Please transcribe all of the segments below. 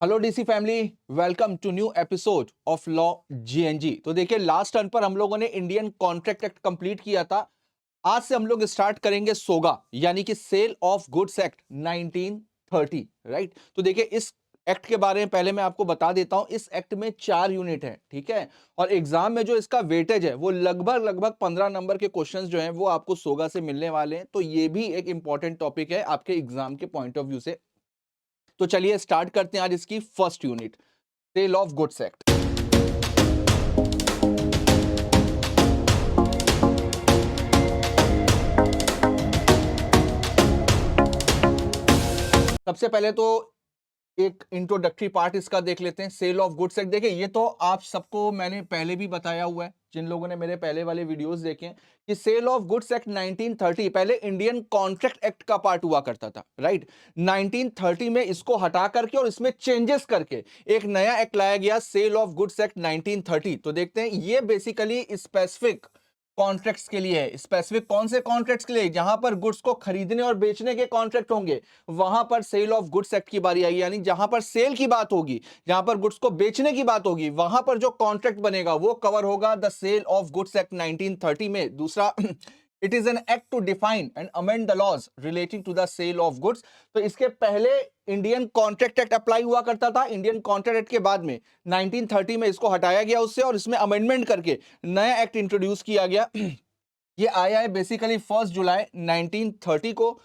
Hello DC family, welcome to new episode of law GNG. तो देखिए, last turn पर हम लोगों ने इंडियन कॉन्ट्रैक्ट एक्ट कंप्लीट किया था। आज से हम लोग स्टार्ट करेंगे सोगा, यानी कि sale of goods act 1930। Right. तो देखिए, इस एक्ट के बारे में पहले मैं आपको बता देता हूं। इस एक्ट में 4 यूनिट है, ठीक है। और एग्जाम में जो इसका वेटेज है वो लगभग लगभग 15 नंबर के क्वेश्चंस जो हैं वो आपको सोगा से मिलने वाले हैं। तो ये भी एक इंपॉर्टेंट टॉपिक है आपके एग्जाम के पॉइंट ऑफ व्यू से। तो चलिए स्टार्ट करते हैं आज इसकी first unit, sale of goods act. सबसे पहले तो एक इंट्रोडक्टरी पार्ट इसका देख लेते हैं, सेल ऑफ गुड्स एक्ट। देखिए, ये तो आप सबको मैंने पहले भी बताया हुआ है, जिन लोगों ने मेरे पहले वाले वीडियोस देखे हैं, कि सेल ऑफ गुड्स एक्ट 1930 पहले इंडियन कॉन्ट्रैक्ट एक्ट का पार्ट हुआ करता था। राइट। 1930 में इसको हटा करके और इसमें चेंजेस करके एक नया एक्ट लाया गया, सेल ऑफ गुड्स एक्ट 1930। तो देखते हैं, ये बेसिकली स्पेसिफिक कॉन्ट्रैक्ट्स के लिए है। स्पेसिफिक कौन से कॉन्ट्रैक्ट्स के लिए? जहां पर गुड्स को खरीदने और बेचने के कॉन्ट्रैक्ट होंगे, वहां पर सेल ऑफ गुड्स एक्ट की बारी आई। यानी जहां पर सेल की बात होगी, जहां पर गुड्स को बेचने की बात होगी, वहां पर जो कॉन्ट्रैक्ट बनेगा वो कवर होगा the sale of goods act 1930 में। दूसरा, it is an act to define and amend the laws relating to the sale of goods. तो इसके पहले इंडियन कॉन्ट्रैक्ट एक्ट अप्लाई हुआ करता था। इंडियन कॉन्ट्रैक्ट एक्ट के बाद में 1930 में इसको हटाया गया उससे, और इसमें अमेंडमेंट करके नया एक्ट इंट्रोड्यूस किया गया। ये आया है बेसिकली 1 जुलाई 1930 को।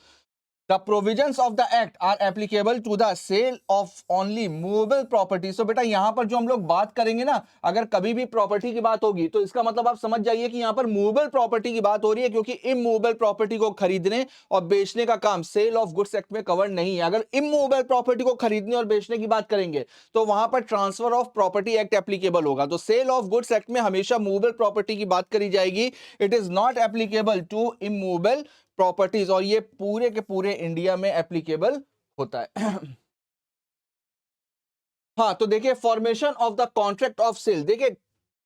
The provisions of the act are applicable to the sale of only movable property। So बेटा, यहां पर जो हम लोग बात करेंगे ना, अगर कभी भी प्रॉपर्टी की बात होगी तो इसका मतलब आप समझ जाइए कि यहां पर मूवेबल प्रॉपर्टी की बात हो रही है, क्योंकि इमूवेबल प्रॉपर्टी को खरीदने और बेचने का काम सेल ऑफ गुड्स एक्ट में कवर नहीं है। अगर इमूवेबल प्रॉपर्टी को खरीदने और बेचने की बात करेंगे तो वहां पर transfer of property act applicable होगा। तो सेल ऑफ गुड्स एक्ट में हमेशा मूवेबल प्रॉपर्टी की बात करी जाएगी। It is not applicable to immovable properties, और ये पूरे के पूरे इंडिया में एप्लीकेबल होता है। हाँ, तो देखिए, formation of the contract of sale. देखिए,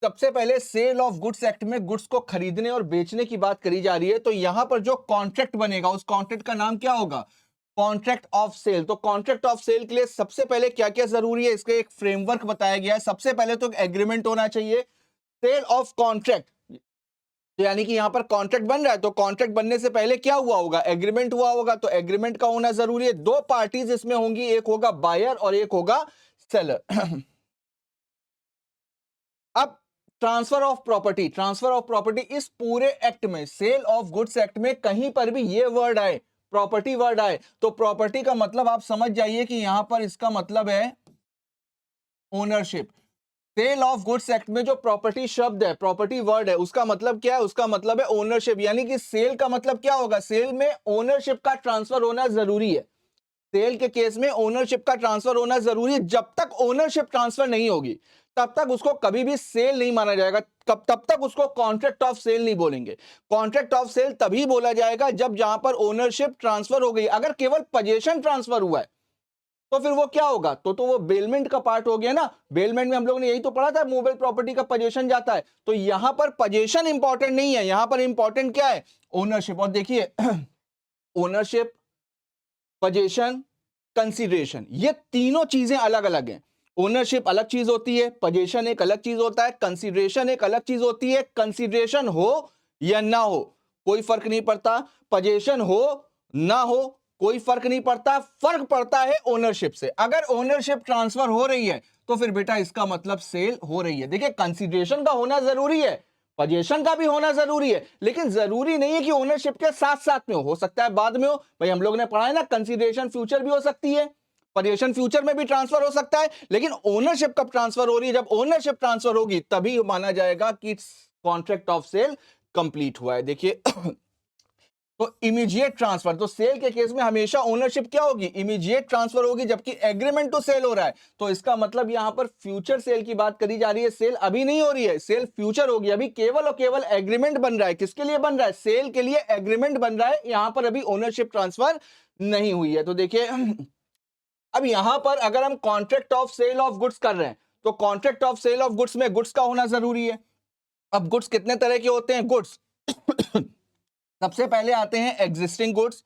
सबसे पहले सेल ऑफ गुड्स एक्ट में गुड्स को खरीदने और बेचने की बात करी जा रही है। तो यहां पर जो कॉन्ट्रैक्ट बनेगा उस कॉन्ट्रैक्ट का नाम क्या होगा? Contract of sale. तो कॉन्ट्रैक्ट ऑफ सेल के लिए सबसे पहले क्या क्या जरूरी है, इसका एक फ्रेमवर्क बताया गया है। सबसे पहले तो एग्रीमेंट होना चाहिए, सेल ऑफ कॉन्ट्रैक्ट। तो यानी कि यहां पर कॉन्ट्रैक्ट बन रहा है, तो कॉन्ट्रैक्ट बनने से पहले क्या हुआ होगा? एग्रीमेंट हुआ होगा। तो एग्रीमेंट का होना जरूरी है। दो पार्टीज इसमें होंगी, एक होगा बायर और एक होगा सेलर। अब transfer of property. Transfer of property इस पूरे एक्ट में, सेल ऑफ गुड्स एक्ट में कहीं पर भी ये वर्ड आए, प्रॉपर्टी वर्ड आए, तो प्रॉपर्टी का मतलब आप समझ जाइए कि यहां पर इसका मतलब है ownership. Sale of goods act में जो प्रॉपर्टी शब्द है, प्रॉपर्टी वर्ड है, उसका मतलब क्या है? उसका मतलब है ओनरशिप। यानी कि सेल का मतलब क्या होगा? सेल में ओनरशिप का ट्रांसफर होना जरूरी है। सेल के केस में ओनरशिप का ट्रांसफर होना जरूरी है। जब तक ओनरशिप ट्रांसफर नहीं होगी तब तक उसको कभी भी सेल नहीं माना जाएगा। तब तक उसको कॉन्ट्रैक्ट ऑफ सेल नहीं बोलेंगे। कॉन्ट्रैक्ट ऑफ सेल तभी बोला जाएगा जब जहां पर ओनरशिप ट्रांसफर हो गई। अगर केवल पोजीशन ट्रांसफर हुआ है तो फिर वो क्या होगा? तो वो बेलमेंट का पार्ट हो गया ना। बेलमेंट में हम लोगों ने यही तो पढ़ा था, मूवेबल प्रॉपर्टी का पोजीशन जाता है। तो यहां पर पोजीशन इंपॉर्टेंट नहीं है, यहां पर इंपॉर्टेंट क्या है? ओनरशिप। और देखिए, ओनरशिप, पोजीशन, कंसीडरेशन, ये तीनों चीजें अलग अलग हैं। ओनरशिप अलग चीज होती है, पोजीशन एक अलग चीज होता है, कंसीडरेशन एक अलग चीज होती है। कंसीडरेशन हो या ना हो कोई फर्क नहीं पड़ता, पोजीशन हो ना हो कोई फर्क नहीं पड़ता। फर्क पड़ता है ओनरशिप से। अगर ओनरशिप ट्रांसफर हो रही है तो फिर बेटा इसका मतलब सेल हो रही है। देखिए, कंसीडरेशन का होना जरूरी है, पोजीशन का भी होना जरूरी है, लेकिन जरूरी नहीं है कि ओनरशिप के साथ साथ में हो सकता है बाद में हो। भाई, हम लोग ने पढ़ा है ना, कंसीडरेशन फ्यूचर भी हो सकती है, पोजीशन फ्यूचर में भी ट्रांसफर हो सकता है। लेकिन ओनरशिप कब ट्रांसफर हो रही है? जब ओनरशिप ट्रांसफर होगी तभी माना जाएगा कि कॉन्ट्रैक्ट ऑफ सेल कंप्लीट हुआ है। देखिए, तो इमीडिएट ट्रांसफर, तो सेल के केस में हमेशा ओनरशिप क्या होगी? इमीडिएट ट्रांसफर होगी। जबकि एग्रीमेंट टू सेल हो रहा है तो इसका मतलब यहां पर फ्यूचर सेल की बात करी जा रही है। सेल अभी नहीं हो रही है, सेल फ्यूचर होगी। अभी केवल और केवल एग्रीमेंट बन रहा है। किसके लिए बन रहा है? सेल के लिए एग्रीमेंट बन रहा है। यहां पर अभी ओनरशिप ट्रांसफर नहीं हुई है। तो देखिए, अब यहां पर अगर हम contract of sale of goods कर रहे हैं तो contract of sale of goods में गुड्स का होना जरूरी है। अब गुड्स कितने तरह के होते हैं? गुड्स सबसे पहले आते हैं existing goods,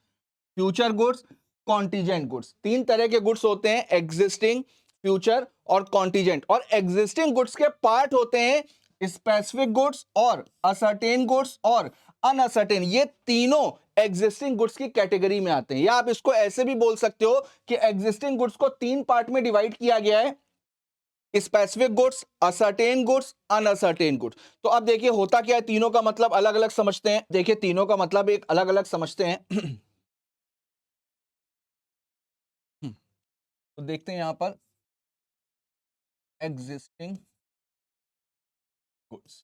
future goods, contingent goods. तीन तरह के गुड्स होते हैं, एग्जिस्टिंग, फ्यूचर और कॉन्टीजेंट। और एग्जिस्टिंग गुड्स के पार्ट होते हैं स्पेसिफिक गुड्स और असर्टेन गुड्स और अनअसर्टेन। ये तीनों एग्जिस्टिंग गुड्स की कैटेगरी में आते हैं। या आप इसको ऐसे भी बोल सकते हो कि एग्जिस्टिंग गुड्स को तीन पार्ट में डिवाइड किया गया है, specific goods, ascertain goods, uncertain goods. तो अब देखिए होता क्या है, तीनों का मतलब अलग अलग समझते हैं। देखिए तीनों का मतलब एक अलग अलग समझते हैं। तो देखते हैं यहां पर एग्जिस्टिंग गुड्स।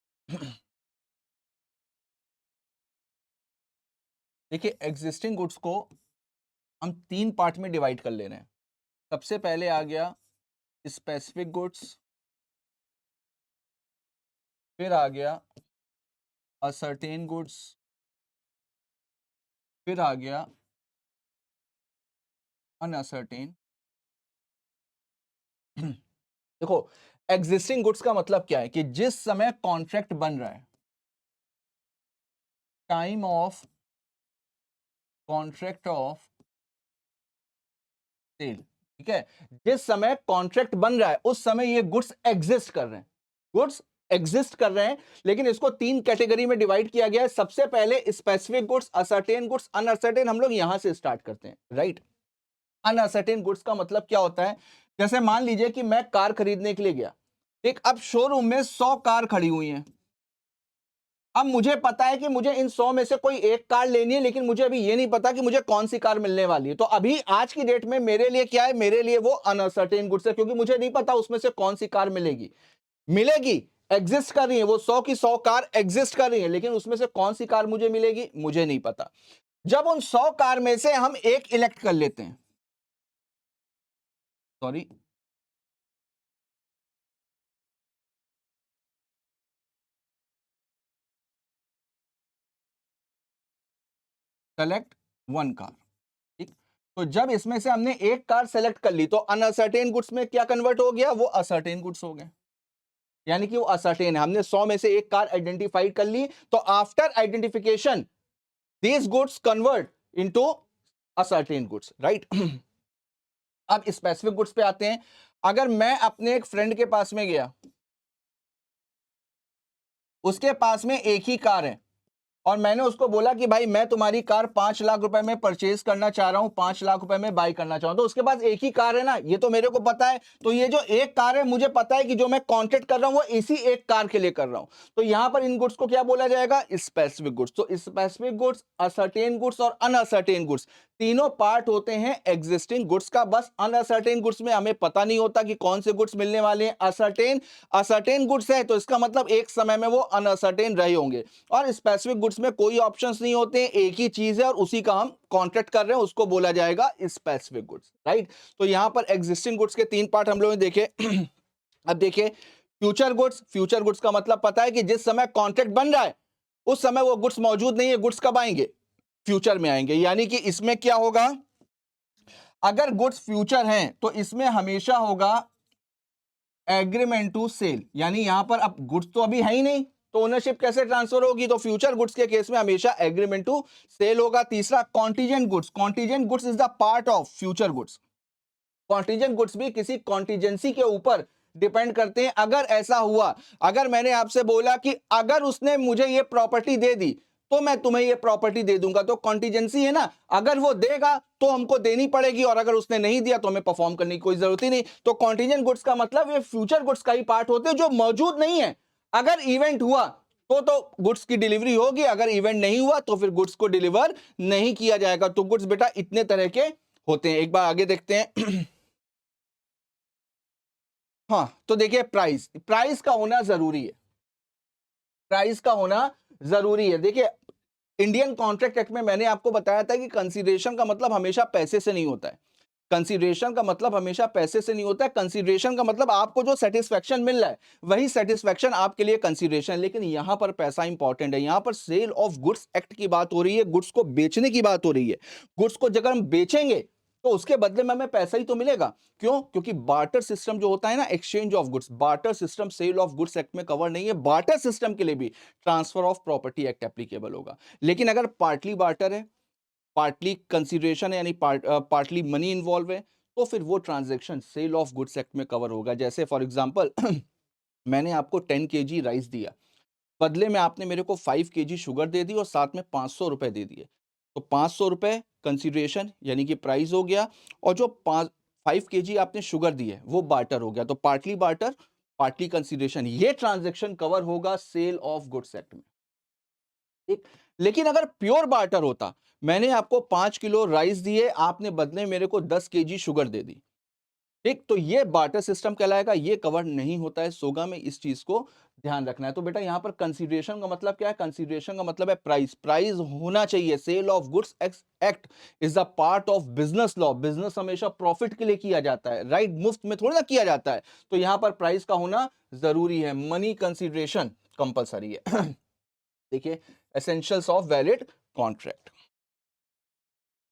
देखिए एग्जिस्टिंग गुड्स को हम तीन पार्ट में डिवाइड कर ले रहे हैं। सबसे पहले आ गया स्पेसिफिक गुड्स, फिर आ गया असर्टेन गुड्स, फिर आ गया अनअसर्टेन। देखो एग्जिस्टिंग गुड्स का मतलब क्या है कि जिस समय कॉन्ट्रैक्ट बन रहा है, time of contract of sale, ठीक है, जिस समय कॉन्ट्रैक्ट बन रहा है उस समय ये गुड्स एग्जिस्ट कर रहे हैं, गुड्स एग्जिस्ट कर रहे हैं। लेकिन इसको तीन कैटेगरी में डिवाइड किया गया है। सबसे पहले specific goods, ascertain goods, uncertain. हम लोग यहां से स्टार्ट करते हैं, राइट। अनअसर्टेन गुड्स का मतलब क्या होता है, जैसे मान लीजिए कि मैं कार खरीदने के लिए गया, एक अब शोरूम में 100 कार खड़ी हुई हैं। अब मुझे पता है कि मुझे इन 100 में से कोई एक कार लेनी है, लेकिन मुझे अभी ये नहीं पता कि मुझे कौन सी कार मिलने वाली है। तो अभी आज की डेट में मेरे लिए क्या है, मेरे लिए वो अनसर्टेन गुड्स है, क्योंकि मुझे नहीं पता उसमें से कौन सी कार मिलेगी। मिलेगी, एग्जिस्ट कर रही है, वो 100 की 100 कार एग्जिस्ट कर रही है, लेकिन उसमें से कौन सी कार मुझे मिलेगी मुझे नहीं पता। जब उन 100 कार में से हम एक इलेक्ट कर लेते हैं, सॉरी, सेलेक्ट वन कार, ठीक। तो जब इसमें से हमने एक कार सेलेक्ट कर ली तो अनअसर्टेन गुड्स में क्या कन्वर्ट हो गया, वो असर्टेन गुड्स हो गए, यानी कि वो असर्टेन है। हमने 100 में से एक कार आइडेंटिफाई कर ली, तो after identification these goods convert into ascertain goods, right. अब स्पेसिफिक गुड्स पे आते हैं। अगर मैं अपने एक फ्रेंड के पास में गया, उसके पास में एक ही कार है, और मैंने उसको बोला कि भाई मैं तुम्हारी कार 5 लाख रुपए में परचेज करना चाह रहा हूं, 5 लाख रुपए में बाई करना चाहता हूं। तो उसके पास एक ही कार है ना, ये तो मेरे को पता है। तो ये जो एक कार है, मुझे पता है कि जो मैं कॉन्ट्रैक्ट कर रहा हूं वो इसी एक कार के लिए कर रहा हूं। तो यहां पर इन गुड्स को क्या बोला जाएगा, स्पेसिफिक गुड्स। तो स्पेसिफिक गुड्स, असर्टेन गुड्स और अनअसर्टेन गुड्स तीनों पार्ट होते हैं एग्जिस्टिंग गुड्स का। बस अनअसर्टेन गुड्स में हमें पता नहीं होता कि कौन से गुड्स मिलने वाले हैं। असर्टेन गुड्स है तो इसका मतलब एक समय में वो अनअसर्टेन रहे होंगे। और स्पेसिफिक गुड्स में कोई ऑप्शंस नहीं होते, एक ही चीज है और उसी का हम कॉन्ट्रैक्ट कर रहे हैं, उसको बोला जाएगा स्पेसिफिक गुड्स, राइट। तो यहां पर एग्जिस्टिंग गुड्स के तीन पार्ट हम लोगों ने देखे। अब देखिए फ्यूचर गुड्स। फ्यूचर गुड्स का मतलब पता है कि जिस समय कॉन्ट्रैक्ट बन रहा है उस समय वो गुड्स मौजूद नहीं है, गुड्स कब आएंगे, फ्यूचर में आएंगे। यानी कि इसमें क्या होगा, अगर गुड्स फ्यूचर हैं तो इसमें हमेशा होगा एग्रीमेंट टू सेल। यानी यहां पर अब गुड्स तो अभी है ही नहीं, तो ओनरशिप कैसे ट्रांसफर होगी, तो फ्यूचर गुड्स के केस में हमेशा एग्रीमेंट टू सेल होगा। तीसरा contingent goods. Contingent goods is the part of future goods. Contingent goods भी किसी कॉन्टीजेंसी के ऊपर डिपेंड करते हैं। अगर ऐसा हुआ, अगर मैंने आपसे बोला कि अगर उसने मुझे ये प्रॉपर्टी दे दी तो मैं तुम्हें ये प्रॉपर्टी दे दूंगा, तो कॉन्टीजेंसी है ना, अगर वो देगा तो हमको देनी पड़ेगी, और अगर उसने नहीं दिया तो हमें परफॉर्म करने की कोई जरूरत ही नहीं। तो कॉन्टीजेंट गुड्स का मतलब ये फ्यूचर गुड्स का ही पार्ट होते हैं जो मौजूद नहीं है। अगर इवेंट हुआ तो गुड्स की डिलीवरी होगी, अगर इवेंट नहीं हुआ तो फिर गुड्स को डिलीवर नहीं किया जाएगा। तो गुड्स बेटा इतने तरह के होते हैं। एक बार आगे देखते हैं। हाँ, तो देखिए प्राइस, प्राइस का होना जरूरी है, प्राइस का होना जरूरी है। देखिए इंडियन कॉन्ट्रैक्ट एक्ट में मैंने आपको बताया था कि कंसीडरेशन का मतलब हमेशा पैसे से नहीं होता है। कंसीडरेशन का मतलब हमेशा पैसे से नहीं होता है। कंसीडरेशन का मतलब आपको जो सेटिस्फैक्शन मिल रहा है वही सेटिस्फैक्शन आपके लिए कंसीडरेशन है। लेकिन यहां पर पैसा इंपॉर्टेंट है। यहां पर सेल ऑफ गुड्स एक्ट की बात हो रही है, गुड्स को बेचने की बात हो रही है। गुड्स को जब हम बेचेंगे तो उसके बदले में हमें पैसा ही तो मिलेगा। क्यों, क्योंकि बार्टर सिस्टम जो होता है ना, exchange of goods, barter system sale of goods act में कवर नहीं है। बार्टर सिस्टम के लिए भी transfer of property act applicable होगा। लेकिन अगर पार्टली बार्टर है, पार्टली कंसीडरेशन है, यानी पार्टली मनी इन्वॉल्व है, तो फिर वो transaction sale of goods act में कवर होगा। जैसे फॉर एग्जांपल मैंने आपको 10 केजी राइस दिया, बदले में आपने मेरे को 5 केजी शुगर दे दी और साथ में 500 रुपए दे दिए। तो 500 रुपए कंसीडरेशन यानी कि प्राइस हो गया, और जो 5 केजी आपने शुगर दी है वो बार्टर हो गया। तो पार्टली बार्टर, पार्टली कंसीडरेशन, ये ट्रांजैक्शन कवर होगा सेल ऑफ गुड्स एक्ट में। ठीक। लेकिन अगर प्योर बार्टर होता, मैंने आपको 5 किलो राइस दिए, आपने बदले में मेरे को 10 केजी शुगर दे दी, ठीक, तो ये बार्टर सिस्टम कहलाएगा, ये कवर नहीं होता है सोगा में, इस चीज को ध्यान रखना है। तो बेटा यहां पर कंसीडरेशन का मतलब क्या है? कंसीडरेशन का मतलब है प्राइस, प्राइस होना चाहिए। Sale of goods act is a part of business law. Business हमेशा प्रॉफिट के लिए किया जाता है, राइट? मुफ्त में थोड़ी ना किया जाता है। तो यहां पर प्राइस का होना जरूरी है, मनी कंसीडरेशन कंपलसरी है। देखिए, एसेंशियल्स ऑफ वैलिड कॉन्ट्रैक्ट।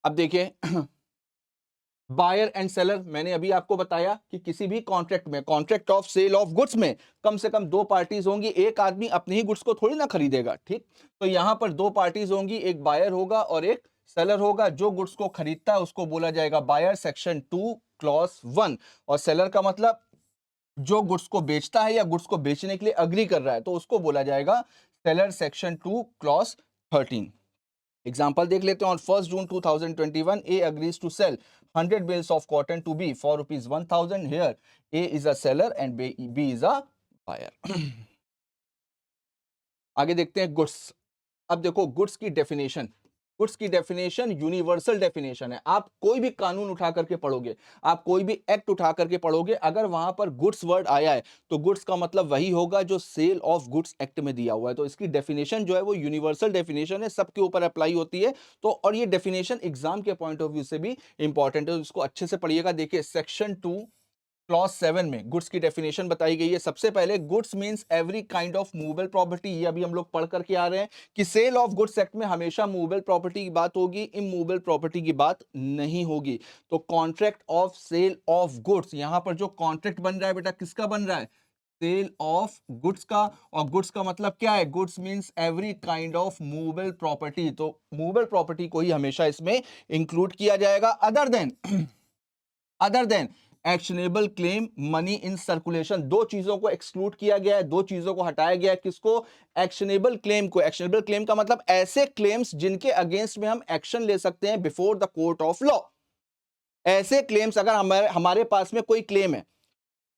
अब देखिए, बायर एंड सेलर, मैंने अभी आपको बताया कि किसी भी कॉन्ट्रैक्ट में, contract of sale of goods में कम से कम 2 पार्टीज होंगी। एक आदमी अपने ही गुड्स को थोड़ी ना खरीदेगा, ठीक? तो यहां पर 2 पार्टीज होंगी, एक बायर होगा और एक सेलर होगा। जो गुड्स को खरीदता है उसको बोला जाएगा बायर, सेक्शन 2 क्लॉज 1, और सेलर का मतलब जो गुड्स को बेचता है या गुड्स को बेचने के लिए अग्री कर रहा है, तो उसको बोला जाएगा सेलर, सेक्शन 2 क्लॉज 13। एग्जाम्पल देख लेते हैं। On 1 June 2021, A agrees to sell 100 bales of cotton to B for rupees 1000. Here, A is a seller and B is a buyer. आगे देखते हैं गुड्स। अब देखो गुड्स की डेफिनेशन, गुड्स की डेफिनेशन यूनिवर्सल डेफिनेशन है। आप कोई भी कानून उठा करके पढ़ोगे, आप कोई भी एक्ट उठा करके पढ़ोगे, अगर वहां पर गुड्स वर्ड आया है तो गुड्स का मतलब वही होगा जो सेल ऑफ गुड्स एक्ट में दिया हुआ है। तो इसकी डेफिनेशन जो है वो यूनिवर्सल डेफिनेशन है, सबके ऊपर अप्लाई होती है। तो और ये डेफिनेशन एग्जाम के पॉइंट ऑफ व्यू से भी इंपॉर्टेंट है, तो इसको अच्छे से पढ़िएगा। देखिए, सेक्शन 2 क्लॉज 7 में गुड्स की डेफिनेशन बताई गई है। सबसे पहले, goods means every kind of movable property. ये अभी हम लोग पढ़ करके आ रहे हैं कि सेल ऑफ गुड्स एक्ट में हमेशा मूवेबल प्रॉपर्टी की बात होगी, इमूवेबल प्रॉपर्टी की बात नहीं होगी। तो contract of sale of goods, यहां पर जो कॉन्ट्रैक्ट बन रहा है बेटा, किसका बन रहा है? सेल ऑफ गुड्स का। और गुड्स का मतलब क्या है? Goods means every kind of movable property. तो मूवेबल प्रॉपर्टी को ही हमेशा इसमें इंक्लूड किया जाएगा, other than actionable claim, money in circulation. दो चीजों को एक्सक्लूड किया गया है, दो चीजों को हटाया गया है। किसको? एक्शनेबल क्लेम को। एक्शनेबल क्लेम का मतलब ऐसे क्लेम्स जिनके अगेंस्ट में हम एक्शन ले सकते हैं before the court of law. ऐसे क्लेम्स, अगर हमारे पास में कोई क्लेम है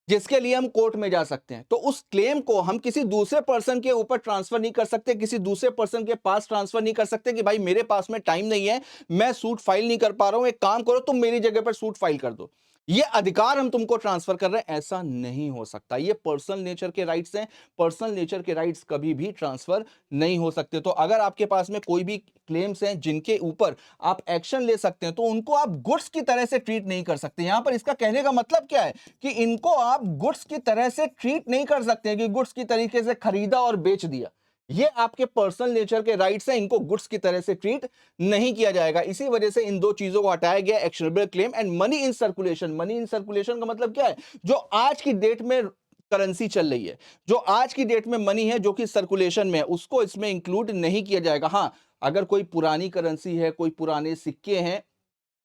जिसके लिए हम कोर्ट में जा सकते हैं, तो उस क्लेम को हम किसी दूसरे पर्सन के ऊपर ट्रांसफर नहीं कर सकते, किसी दूसरे पर्सन के पास ट्रांसफर नहीं कर सकते कि भाई मेरे पास में टाइम नहीं है, मैं सूट फाइल नहीं कर पा रहा हूं, एक काम करो तुम मेरी जगह पर सूट फाइल कर दो, ये अधिकार हम तुमको ट्रांसफर कर रहे हैं। ऐसा नहीं हो सकता। ये पर्सनल नेचर के राइट्स हैं। पर्सनल नेचर के राइट्स कभी भी ट्रांसफर नहीं हो सकते। तो अगर आपके पास में कोई भी क्लेम्स हैं जिनके ऊपर आप एक्शन ले सकते हैं, तो उनको आप गुड्स की तरह से ट्रीट नहीं कर सकते। यहां पर इसका कहने का मतलब क्या है कि इनको आप गुड्स की तरह से ट्रीट नहीं कर सकते कि गुड्स की तरीके से खरीदा और बेच दिया। ये आपके पर्सनल नेचर के राइट्स हैं, इनको गुड्स की तरह से ट्रीट नहीं किया जाएगा। इसी वजह से इन दो चीजों को हटाया गया, actionable claim and money in circulation. Money in circulation का मतलब क्या है? जो आज की डेट में करेंसी चल रही है, जो आज की डेट में मनी है जो कि सर्कुलेशन में है, उसको इसमें इंक्लूड नहीं किया जाएगा। हाँ, अगर कोई पुरानी करेंसी है, कोई पुराने सिक्के हैं,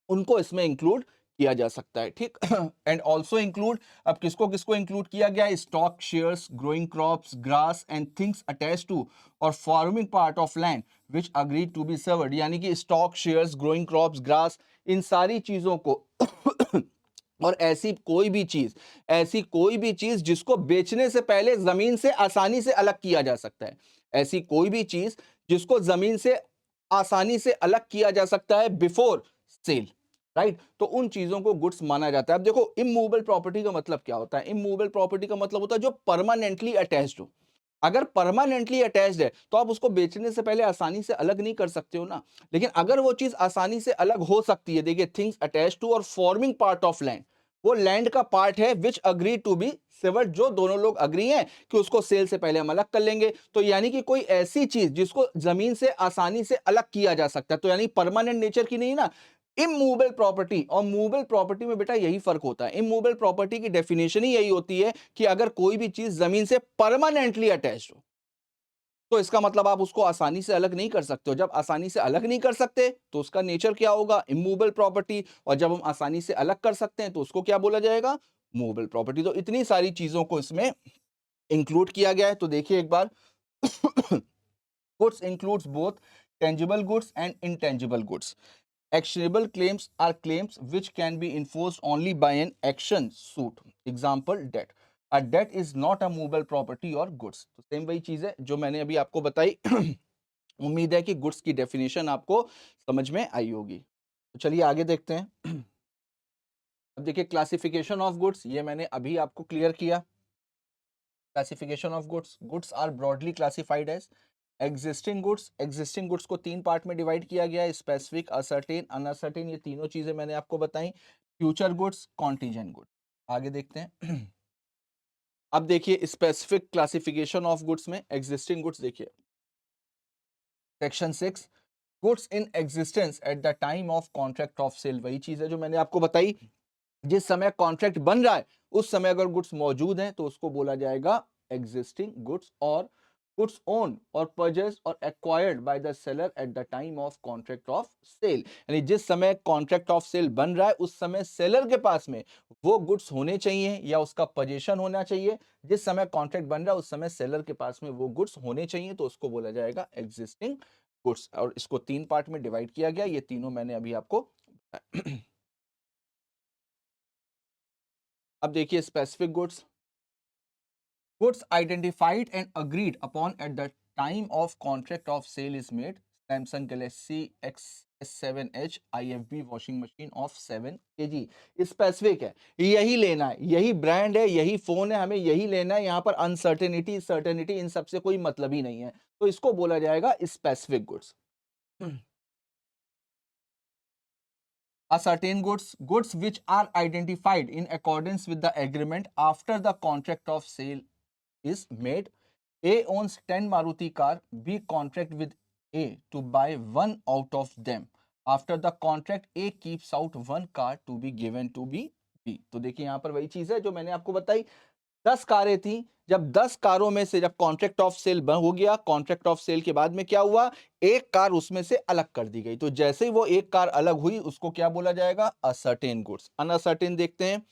उनको इसमें इंक्लूड किया जा सकता है, ठीक। एंड ऑल्सो इंक्लूड, अब किसको किसको इंक्लूड किया गया? Stock, shares, growing crops, grass and things attach to or farming part of land which agree to be served. यानी कि stock, shares, growing crops, grass, इन सारी चीजों को और ऐसी कोई भी चीज जिसको बेचने से पहले जमीन से आसानी से अलग किया जा सकता है, ऐसी कोई भी चीज जिसको जमीन से आसानी से अलग किया जा सकता है बिफोर सेल, राइट? तो उन चीजों को गुड्स माना जाता है। अब देखो, इमूवेबल प्रॉपर्टी का मतलब क्या होता है? इमूवेबल प्रॉपर्टी का मतलब होता है जो परमानेंटली अटैच्ड हो। अगर परमानेंटली अटैच्ड है तो आप उसको बेचने से पहले आसानी से अलग नहीं कर सकते हो ना। लेकिन अगर वो चीज आसानी से अलग हो सकती है, देखिए, थिंग्स अटैच टू और फॉर्मिंग पार्ट ऑफ लैंड, वो लैंड का पार्ट है विच अग्री टू बी सेवर्ड, जो दोनों लोग अग्री हैं कि उसको सेल से पहले हम अलग कर लेंगे। तो यानी कि कोई ऐसी चीज जिसको जमीन से आसानी से अलग किया जा सकता है, तो यानी परमानेंट नेचर की नहीं ना। इमूवेबल प्रॉपर्टी और मूवेबल प्रॉपर्टी में बेटा यही फर्क होता है। इमूवेबल प्रॉपर्टी की डेफिनेशन ही यही होती है कि अगर कोई भी चीज जमीन से परमानेंटली अटैच्ड हो, तो इसका मतलब आप उसको आसानी से अलग नहीं कर सकते हो। जब आसानी से अलग नहीं कर सकते तो उसका नेचर क्या होगा? Immovable property. और जब हम आसानी से अलग कर सकते हैं तो उसको क्या बोला जाएगा? Movable property. तो इतनी सारी चीजों को इसमें इंक्लूड किया गया है। तो देखिए एक बार goods includes both tangible goods and intangible goods. Actionable claims are claims which can be enforced only by an action suit. Example, debt. A debt is not a movable property or goods. तो same वही चीज है जो मैंने अभी आपको बताई। उम्मीद है कि गुड्स की डेफिनेशन आपको समझ में आई होगी। तो चलिए आगे देखते हैं। अब देखिए क्लासिफिकेशन ऑफ गुड्स, ये मैंने अभी आपको क्लियर किया। Classification of goods, goods are broadly classified as existing goods. Existing goods को 3 पार्ट में डिवाइड किया गया है, स्पेसिफिक, असर्टेन, अनअसर्टेन। ये तीनों चीजें मैंने आपको बताई। Future goods, contingent goods. आगे देखते हैं। अब देखिए स्पेसिफिक क्लासिफिकेशन ऑफ गुड्स में एग्जिस्टिंग गुड्स देखिए section 6, goods in existence at the time of contract of sale. वही चीज है जो मैंने आपको बताई, जिस समय कॉन्ट्रैक्ट बन रहा है उस समय अगर गुड्स मौजूद हैं तो उसको बोला जाएगा एग्जिस्टिंग गुड्स। और गुड्स ओन और परचेज और acquired by the seller at the time of contract of sale, यानी जिस समय कॉन्ट्रैक्ट ऑफ सेल बन रहा है उस समय सेलर के पास में वो गुड्स होने चाहिए या उसका पोजीशन होना चाहिए। जिस समय कॉन्ट्रैक्ट बन रहा है उस समय सेलर के पास में वो गुड्स होने चाहिए, तो उसको बोला जाएगा एग्जिस्टिंग गुड्स। और इसको 3 पार्ट में डिवाइड किया गया, ये तीनों मैंने अभी आपको अब देखिए specific goods, goods identified and agreed upon at the time of contract of sale is made. Samsung Galaxy X7H IFB washing machine of 7 kg। Specific है, यही लेना है, यही ब्रांड है, यही फोन है, हमें यही लेना है। यहाँ पर अनसर्टेनिटी सर्टेनिटी इन सबसे कोई मतलब ही नहीं है, तो इसको बोला जाएगा specific goods. Ascertain goods, goods which are identified in accordance with the agreement after the contract of sale is made. A owns 10 Maruti car, B contract with A to buy one out of them. After the contract, A keeps out one car to be given to B. तो देखिए यहाँ पर वही चीज है जो मैंने आपको बताई। 10 कारें थी, जब 10 कारों में से जब कॉन्ट्रैक्ट ऑफ सेल हो गया, कॉन्ट्रैक्ट ऑफ सेल के बाद में क्या हुआ, एक कार उसमें से अलग कर दी गई। तो जैसे ही वो एक कार अलग हुई उसको क्या बोला जाएगा? Ascertain goods. अनअसर्टेन देखते हैं,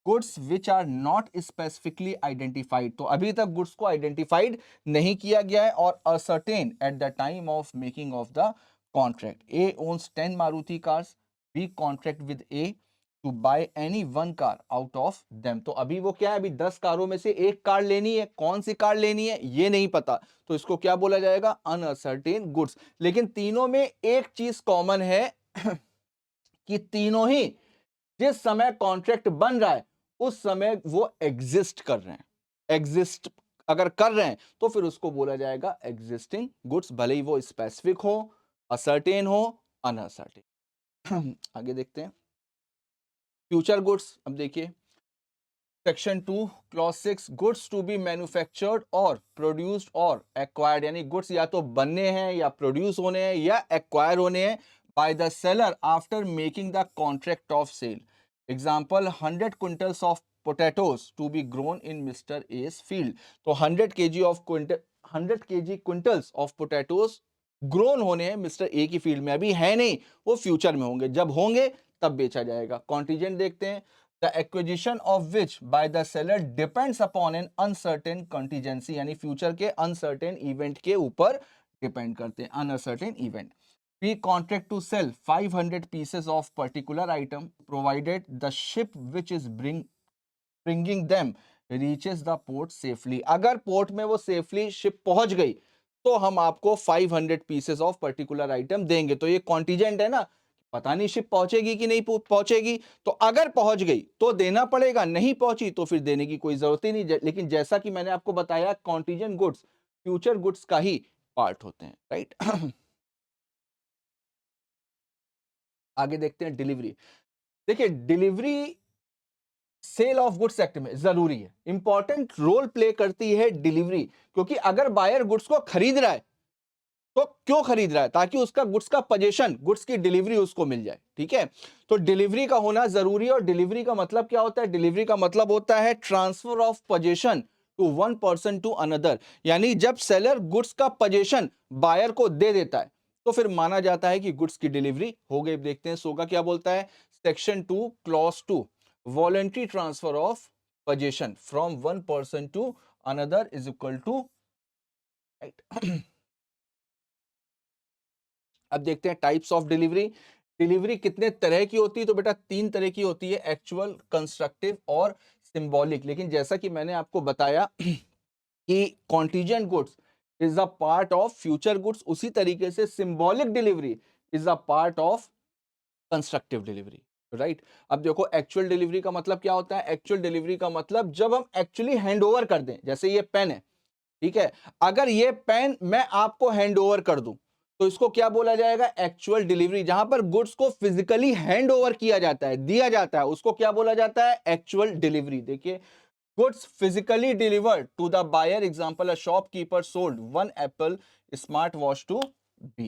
goods which are not specifically identified. तो अभी तक गुड्स को आइडेंटिफाइड नहीं किया गया है और ascertained at the time of making of the contract. A owns 10 Maruti cars, B contract with A to buy any one car out of them. तो अभी वो क्या है, अभी 10 कारों में से एक कार लेनी है, कौन सी कार लेनी है ये नहीं पता, तो इसको क्या बोला जाएगा? Uncertain goods. लेकिन तीनों में एक चीज कॉमन है कि तीनों ही जिस समय कॉन्ट्रैक्ट बन रहा है उस समय वो एग्जिस्ट कर रहे हैं। एग्जिस्ट अगर कर रहे हैं तो फिर उसको बोला जाएगा एग्जिस्टिंग गुड्स, भले ही वो स्पेसिफिक हो, असर्टेन हो, अनअसर्टेन। आगे देखते हैं फ्यूचर गुड्स। अब देखिए section 2 clause 6, goods to be manufactured और प्रोड्यूस्ड और एक्वायर्ड, यानी गुड्स या तो बनने हैं या प्रोड्यूस होने हैं या एक्वायर होने हैं by the seller after making the contract of sale. Example 100 quintals of potatoes to be grown in mister S field. तो 100 kg quintals of potatoes grown होने हैं मिस्टर ए की फील्ड में, अभी है नहीं, वो फ्यूचर में होंगे, जब होंगे तब बेचा जाएगा। कॉन्टीजेंट देखते हैं, the acquisition of which by the seller depends upon an uncertain contingency, यानी फ्यूचर के अनसर्टेन इवेंट के ऊपर डिपेंड करते हैं, uncertain event. We contract to sell 500 pieces of particular item provided the ship which is bringing them reaches the port safely। अगर port में वो safely ship पहुंच गई तो हम आपको 500 पीसेस ऑफ पर्टिकुलर आइटम देंगे। तो ये कॉन्टीजेंट है ना, पता नहीं शिप पहुंचेगी कि नहीं पहुंचेगी, तो अगर पहुंच गई तो देना पड़ेगा, नहीं पहुंची तो फिर देने की कोई जरूरत ही नहीं। लेकिन जैसा कि मैंने आपको बताया कॉन्टीजेंट गुड्स फ्यूचर गुड्स का ही पार्ट होते हैं, राइट। आगे देखते हैं डिलीवरी। देखिए delivery sale of goods act में जरूरी है, इंपॉर्टेंट रोल प्ले करती है डिलीवरी, क्योंकि अगर बायर गुड्स को खरीद रहा है तो क्यों खरीद रहा है? ताकि उसका गुड्स का पोजीशन, गुड्स की डिलीवरी उसको मिल जाए, ठीक है। तो डिलीवरी का होना जरूरी है। और डिलीवरी का मतलब क्या होता है? डिलीवरी का मतलब होता है transfer of position to one person to another, यानी जब सेलर गुड्स का पोजीशन बायर को दे देता है तो फिर माना जाता है कि गुड्स की डिलीवरी हो गई। देखते हैं सोगा क्या बोलता है, section 2 clause 2, voluntary transfer of position from one person to another is equal to, right. अब देखते हैं टाइप्स ऑफ डिलीवरी। डिलीवरी कितने तरह की होती है, तो बेटा 3 तरह की होती है, एक्चुअल, कंस्ट्रक्टिव और सिंबॉलिक। लेकिन जैसा कि मैंने आपको बताया कि contingent goods is a part of future goods, उसी तरीके से symbolic delivery is a part of constructive delivery, right. अब देखो एक्चुअल डिलीवरी का मतलब क्या होता है, एक्चुअल डिलीवरी का मतलब जब हम एक्चुअली हैंड ओवर कर दें, जैसे ये पेन है, ठीक है, अगर ये पेन मैं आपको हैंड ओवर कर दूं तो इसको क्या बोला जाएगा, एक्चुअल डिलीवरी। जहां पर गुड्स को फिजिकली हैंड ओवर किया जाता है, दिया जाता है, उसको क्या बोला जाता है, एक्चुअल डिलीवरी। देखिए, goods physically delivered to the buyer, example a shopkeeper sold one Apple smart watch to B.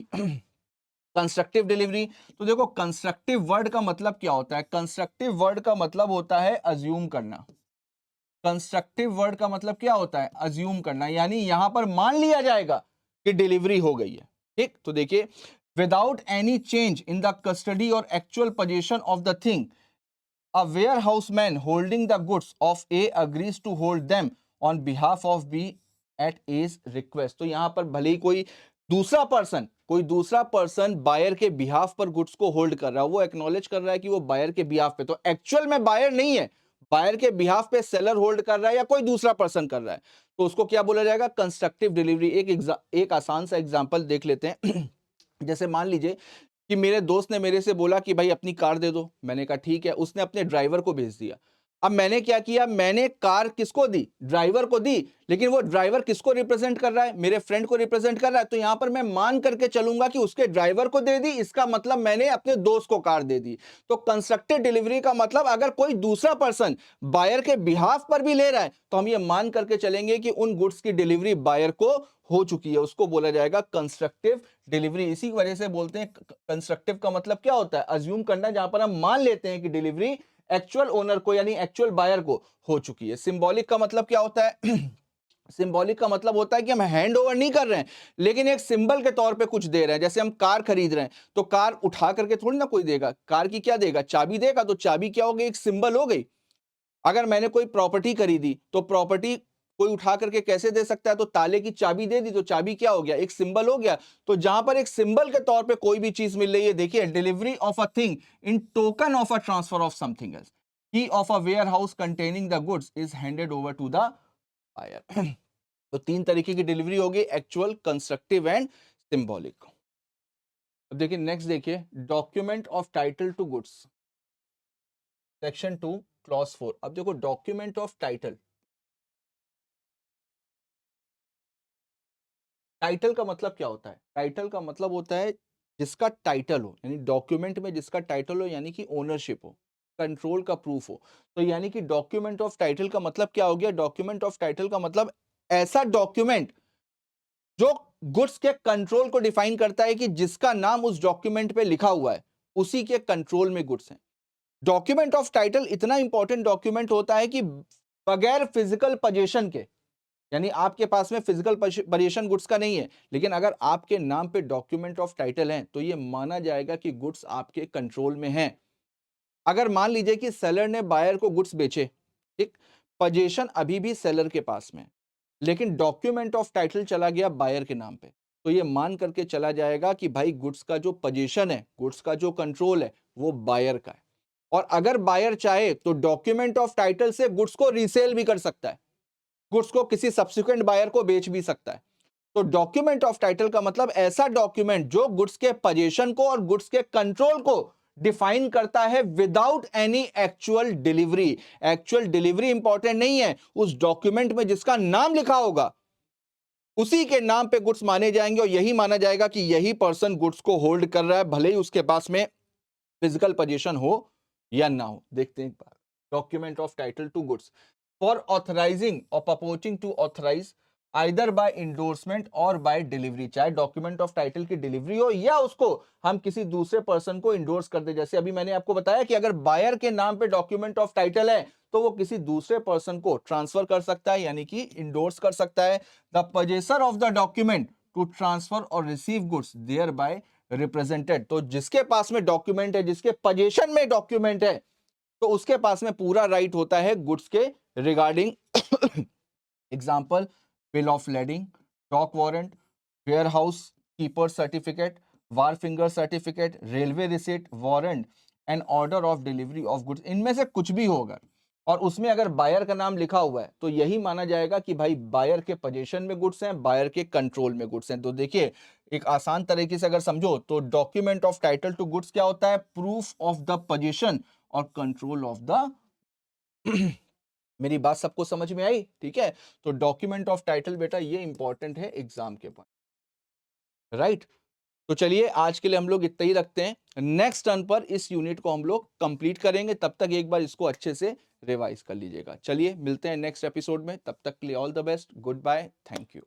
Constructive delivery, तो देखो कंस्ट्रक्टिव वर्ड का मतलब क्या होता है, कंस्ट्रक्टिव वर्ड का मतलब होता है अज्यूम करना। कंस्ट्रक्टिव वर्ड का मतलब क्या होता है, अज्यूम करना, यानी यहां पर मान लिया जाएगा कि डिलीवरी हो गई है, ठीक। तो देखिए, without any change in the custody or actual position of the thing, a warehouseman holding the goods of A agrees to hold them on behalf of B at A's request। तो यहां पर भले ही कोई दूसरा पर्सन बायर के behalf पर goods को hold कर रहा है, वो एक्नॉलेज कर रहा है कि वो बायर के बिहाफ पे, तो एक्चुअल में बायर नहीं है, बायर के बिहाफ पे सेलर होल्ड कर रहा है या कोई दूसरा पर्सन कर रहा है, तो उसको क्या बोला जाएगा, कंस्ट्रक्टिव डिलीवरी। एक आसान सा एग्जांपल देख लेते हैं। जैसे मान लीजिए कि मेरे दोस्त ने मेरे से बोला कि भाई अपनी कार दे दो, मैंने कहा ठीक है, उसने अपने ड्राइवर को भेज दिया। अब मैंने क्या किया, मैंने कार किसको दी, ड्राइवर को दी, लेकिन वो ड्राइवर किसको रिप्रेजेंट कर रहा है, मेरे फ्रेंड को रिप्रेजेंट कर रहा है, तो यहां पर मैं मान करके चलूंगा कि उसके ड्राइवर को दे दी, इसका मतलब मैंने अपने दोस्त को कार दे दी। तो कंस्ट्रक्टिव डिलीवरी का मतलब अगर कोई दूसरा पर्सन बायर के बिहाफ पर भी ले रहा है तो हम ये मान करके चलेंगे कि उन गुड्स की डिलीवरी बायर को हो चुकी है, उसको बोला जाएगा कंस्ट्रक्टिव डिलीवरी। इसी वजह से बोलते हैं कंस्ट्रक्टिव का मतलब क्या होता है, अज्यूम करना, जहां पर हम मान लेते हैं कि डिलीवरी एक्चुअल ओनर को यानी एक्चुअल बायर को हो चुकी है। सिंबॉलिक का मतलब क्या होता है, सिंबॉलिक का मतलब होता है कि हम हैंड ओवर नहीं कर रहे हैं, लेकिन एक सिंबल के तौर पे कुछ दे रहे हैं। जैसे हम कार खरीद रहे हैं तो कार उठा करके थोड़ी ना कोई देगा, कार की क्या देगा, चाबी देगा, तो चाबी क्या हो गई, एक सिंबल हो गई। अगर मैंने कोई प्रॉपर्टी खरीदी तो प्रॉपर्टी कोई उठा करके कैसे दे सकता है, तो ताले की चाबी दे दी, तो चाबी क्या हो गया, एक सिंबल हो गया। तो जहां पर एक सिंबल के तौर पे कोई भी चीज मिल रही है, देखिए, delivery of a thing in token of a transfer of something else, key of a warehouse containing the goods is handed over to the buyer. तो 3 तरीके की डिलीवरी होगी, एक्चुअल, कंस्ट्रक्टिव एंड सिंबॉलिक। अब देखिए next, देखिए document of title to goods, section 2 clause 4। अब देखो document of title, title का मतलब क्या होता है, टाइटल का मतलब होता है जिसका टाइटल हो, यानी डॉक्यूमेंट में जिसका टाइटल हो, यानी कि ओनरशिप हो, कंट्रोल का प्रूफ हो। तो यानी कि डॉक्यूमेंट ऑफ टाइटल का मतलब क्या हो गया, डॉक्यूमेंट ऑफ टाइटल का मतलब ऐसा डॉक्यूमेंट जो गुड्स के कंट्रोल को डिफाइन करता है कि जिसका नाम उस डॉक्यूमेंट पे लिखा हुआ है उसी के कंट्रोल में गुड्स हैं। डॉक्यूमेंट ऑफ टाइटल इतना इंपॉर्टेंट डॉक्यूमेंट होता है कि बगैर फिजिकल पोजीशन के, यानी आपके पास में फिजिकल पोजीशन गुड्स का नहीं है, लेकिन अगर आपके नाम पे डॉक्यूमेंट ऑफ टाइटल है तो ये माना जाएगा कि गुड्स आपके कंट्रोल में हैं। अगर मान लीजिए कि सेलर ने बायर को गुड्स बेचे, ठीक, पोजीशन अभी भी सेलर के पास में, लेकिन डॉक्यूमेंट ऑफ टाइटल चला गया बायर के नाम पे, तो ये मान करके चला जाएगा कि भाई गुड्स का जो पोजीशन है, गुड्स का जो कंट्रोल है, वो बायर का है। और अगर बायर चाहे तो डॉक्यूमेंट ऑफ टाइटल से गुड्स को रीसेल भी कर सकता है, गुड्स को किसी सब्सिक्वेंट बायर को बेच भी सकता है। तो डॉक्यूमेंट ऑफ टाइटल का मतलब ऐसा डॉक्यूमेंट जो गुड्स के पोजीशन को और गुड्स के कंट्रोल को डिफाइन करता है without any actual delivery. Actual delivery important नहीं है, उस डॉक्यूमेंट में जिसका नाम लिखा होगा उसी के नाम पे गुड्स माने जाएंगे और यही माना जाएगा कि यही पर्सन गुड्स को होल्ड कर रहा है, भले ही उसके पास में फिजिकल पोजीशन हो या ना हो। देखते हैं एक बार, document of title to goods for authorising or proposing to authorise either by endorsement or by delivery, चाहे डॉक्यूमेंट ऑफ टाइटल की डिलीवरी हो या उसको हम किसी दूसरे पर्सन को इंडोर्स कर दे। जैसे अभी मैंने आपको बताया कि अगर बायर के नाम पे डॉक्यूमेंट ऑफ टाइटल है तो वो किसी दूसरे पर्सन को ट्रांसफर कर सकता है, यानी कि इंडोर्स कर सकता है। The possessor of the document to transfer or receive goods thereby represented. तो जिसके पास में डॉक्यूमेंट है, जिसके पोजीशन में डॉक्यूमेंट है, तो उसके पास में पूरा राइट होता है गुड्स के regarding. Example, bill of lading, dock warrant, warehouse keeper certificate, wharfinger certificate, railway receipt, warrant and order of delivery of goods. इनमें से कुछ भी होगा और उसमें अगर बायर का नाम लिखा हुआ है तो यही माना जाएगा कि भाई बायर के पोजीशन में गुड्स हैं, बायर के कंट्रोल में गुड्स हैं। तो देखिए, एक आसान तरीके से अगर समझो तो document of title to goods क्या होता है? प्रूफ ऑफ द पोजीशन और कंट्रोल ऑफ द मेरी बात सबको समझ में आई? ठीक है, तो डॉक्यूमेंट ऑफ टाइटल बेटा ये इंपॉर्टेंट है एग्जाम के पॉइंट, राइट। तो चलिए आज के लिए हम लोग इतना ही रखते हैं। नेक्स्ट टर्न पर इस यूनिट को हम लोग कंप्लीट करेंगे, तब तक एक बार इसको अच्छे से रिवाइज कर लीजिएगा। चलिए मिलते हैं नेक्स्ट एपिसोड में, तब तक के लिए all the best, goodbye, thank you.